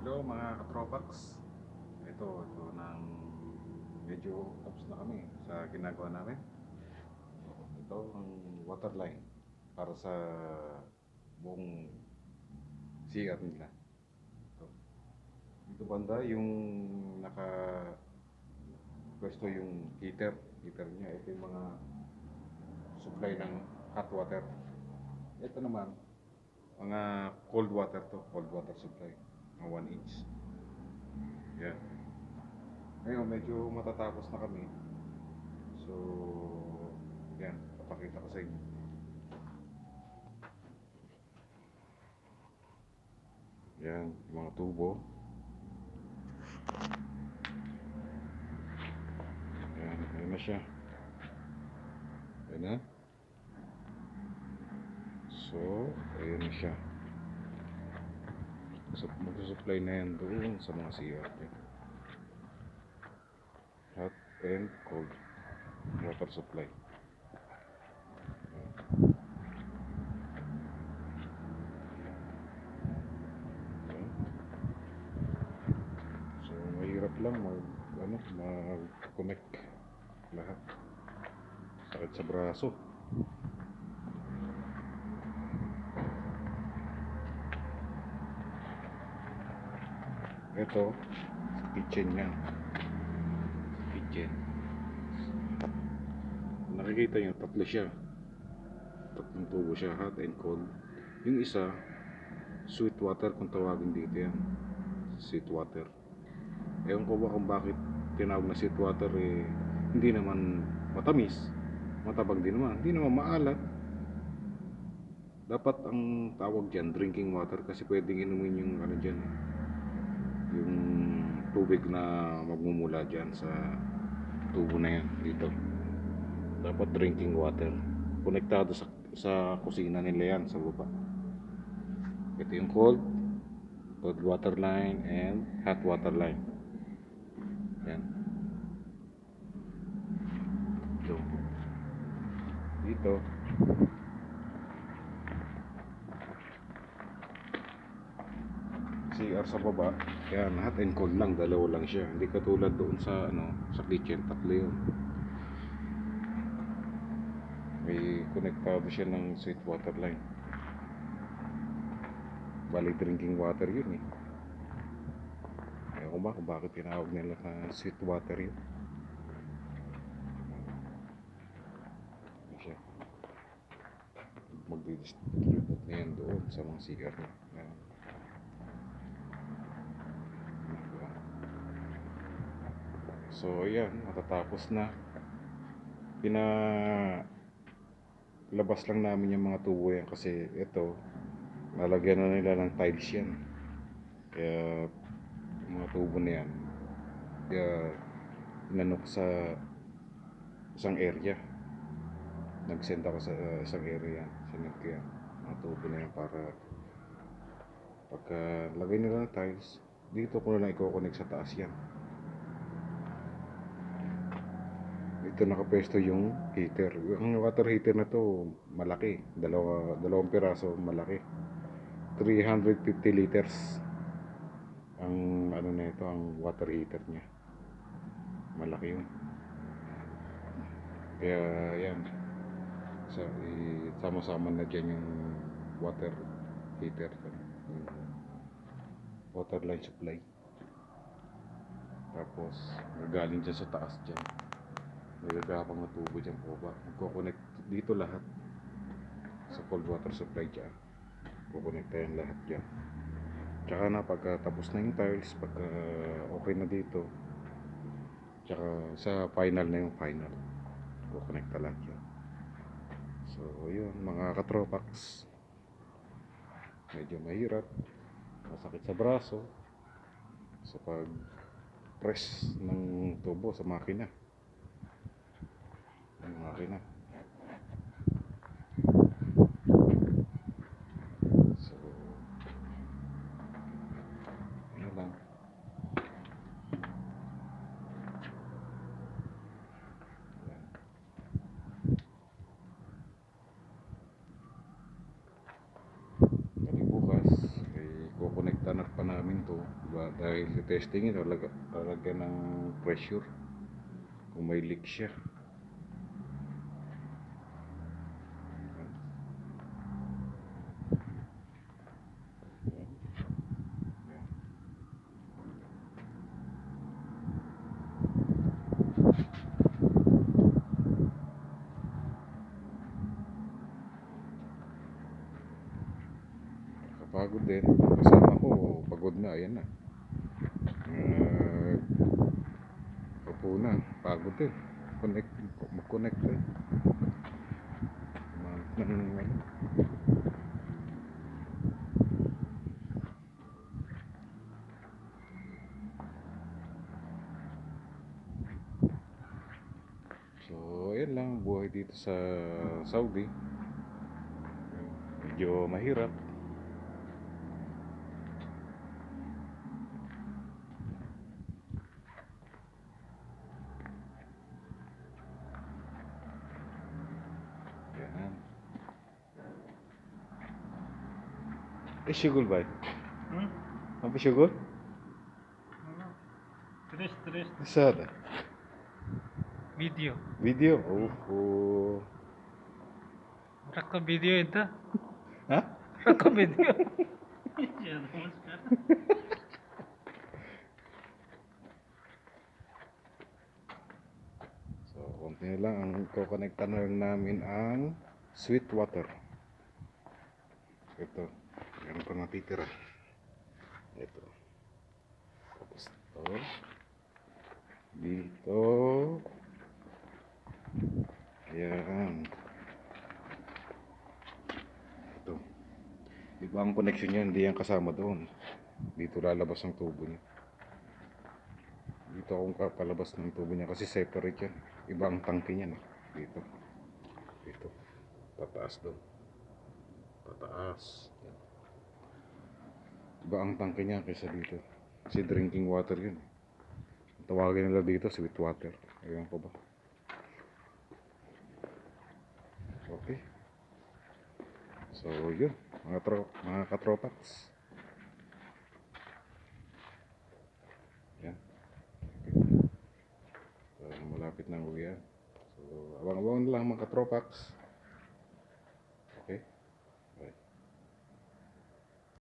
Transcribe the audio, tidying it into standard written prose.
Hello mga katropax. Ito nang medyo tapos na kami sa ginagawa namin. Ito ang water line para sa buong CR nila. Ito. Dito banda yung naka pwesto yung heater niya. Ito yung mga supply ng hot water. Ito naman mga cold water supply ng 1 inch. Yan. Ngayon medyo matatapos na kami. So, yan, papakita ko sa inyo. Yan, mga tubo. Yan, ayun na siya. Ayun na. So, ayun na siya. So, mag-supply na yan doon sa mga CR. Hot and cold water supply. So, mahirap lang mag-connect lahat. Sakit sa braso. Ito, kitchen yan. Kitchen. Nakikita nyo, tatlo siya. Tatlong tubo siya, hot and cold. Yung isa, sweet water kung tawagin dito yan. Sweet water. Ewan ko ba kung bakit tinawag na sweet water hindi naman matamis. Matabang din naman. Hindi naman maalat. Dapat ang tawag dyan, drinking water, kasi pwedeng inumin yung ano dyan. Yung tubig na magmumula dyan sa tubo na yan dito. Dapat drinking water. Konektado sa kusina nila yan sa baba. Ito yung cold water line and hot water line. Yan. Dito CR sa baba. Yan, hot and cold lang, dalawa lang siya. Hindi katulad doon sa sa kitchen, tatlo yun. May konektado siya ng sweet water line. Bali drinking water yun eh. Ayaw ko ba kung bakit tinawag nila na sweet water yun. Siya. Magdidistribute na yan doon sa mga CR niya. So ayan, matatapos na. Labas lang namin yung mga tubo yan kasi ito lalagyan na nila ng tiles yan. Kaya yung mga tubo na yan, kaya inanok sa isang area. Nag-send ako sa isang area. Sinend ko yan, mga tubo na yan, para pagka lagay nila ng tiles, dito ko na lang i-connect sa taas yan. Ito nakapwesto yung heater. Ang water heater na to malaki, dalawang piraso, malaki. 350 liters ang na ito, ang water heater niya. Malaki yun. Kaya yan, sama-sama na dyan yung water heater, yung water line supply. Tapos nagaling dyan sa taas dyan, may gagapang na tubo dyan po ba. Magkoconnect dito lahat sa cold water supply dyan. Kukonekta yan lahat dyan. Tsaka na pagkatapos na yung tiles, pagka okay na dito, tsaka sa final na yung final, kukonekta lahat yan. So yun mga katropax, medyo mahirap, masakit sa braso sa pag press ng tubo sa makina. So ano lang, bukas kukonekta na pa namin namin to, diba? Dahil testing ito, talaga ng pressure kung may leak siya. Kapagod din. Kasama ko, pagod na, ayan na. Upo na, pagod din. Mag-connect din. So, ayan lang, buhay dito sa Saudi. Medyo mahirap. Yan. Şugul bay. Hı? Apa şugul? Stress. Sada. Video. Video. Oh. Rakam video itu. Ha? Rakam video. So, konti na lang ang kukonektan na lang namin ang sweet water. Ito. Meron pa natitira. Ito. Tapos ito. Dito. Ayan. Ito. Iba ang connection niya. Hindi yan kasama doon. Dito lalabas ang tubo niya. Dito akong kapalabas ng tubo niya kasi separate yan. Iba ang tangke niya. Dito. Dito. Tataas doon. Tataas. Yan. Iba ang tangke niya kaysa dito. Kasi drinking water yun. Tawagin nila dito sweet water. Ayan ko ba? Okay. So yun. Mga katropax. Yan. Okay. So, malapit na uwi yan. So abang-abang na lang mga katropax.